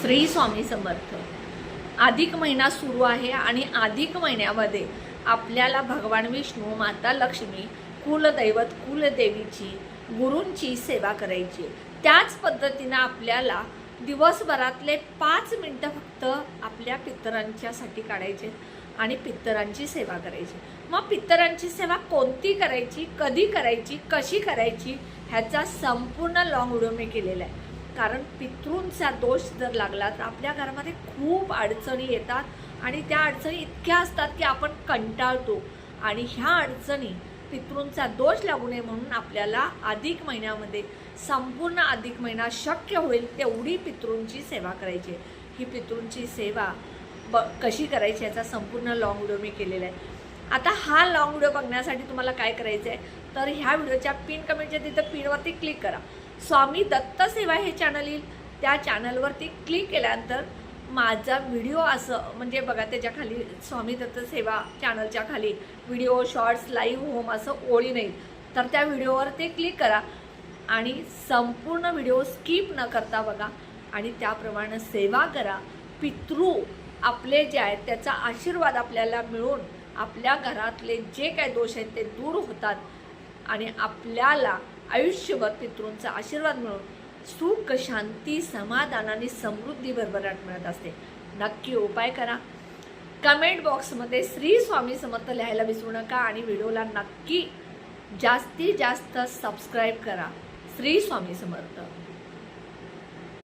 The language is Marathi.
श्री स्वामी समर्थ। अधिक महिना सुरू आहे आणि अधिक महिन्यामध्ये आपल्याला भगवान विष्णू, माता लक्ष्मी, कुलदैवत कुलदेवीची, गुरूंची सेवा करायची। त्याच पद्धतीने आपल्याला दिवसभरातले 5 मिनिटं फक्त आपल्या पितरांच्यासाठी काढायचे आणि पितरांची सेवा करायची। मग पितरांची सेवा कोणती करायची, कधी करायची, कशी करायची ह्याचा संपूर्ण लॉंग व्हिडिओ मी केलेला आहे। कारण पितृंचा दोष जर लागला तर आपल्या घरामध्ये खूप अडचणी येतात आणि त्या अडचणी इतक्या असतात की आपण कंटाळतो आणि ह्या अडचणी पितृंचा दोष लागू नये म्हणून आपल्याला अधिक महिन्यामध्ये संपूर्ण अधिक महिना शक्य होईल तेवढी पितृंची सेवा करायची। ही पितृंची सेवा कशी करायची याचा संपूर्ण लॉंग व्हिडिओ मी केलेला आहे। आता हा लॉंग व्हिडिओ बघण्यासाठी तुम्हाला काय करायचं आहे तर ह्या व्हिडिओच्या पिन कमेंटच्या तिथं पिनवरती क्लिक करा। स्वामी दत्त सेवा हे चॅनल येईल, त्या चॅनलवरती क्लिक केल्यानंतर माझा व्हिडिओ असं म्हणजे बघा त्याच्या खाली स्वामी दत्त सेवा चॅनलच्या खाली व्हिडिओ, शॉर्ट्स, लाईव्ह, होम असं ओळी नाही तर त्या व्हिडिओवर ते क्लिक करा आणि संपूर्ण व्हिडिओ स्किप न करता बघा आणि त्याप्रमाणे सेवा करा। पितृ आपले जे आहेत त्याचा आशीर्वाद आपल्याला मिळून आपल्या घरातले जे काही दोष आहेत ते दूर होतात आणि आपल्याला आयुष्यभर पितृंचा आशीर्वाद मिळून सुख, शांती, समाधान आणि समृद्धी भरभराट मिळत असते। नक्की उपाय करा। कमेंट बॉक्समध्ये श्री स्वामी समर्थ लिहायला विसरू नका आणि व्हिडिओला नक्की जास्तीत जास्त सबस्क्राईब करा। श्री स्वामी समर्थ।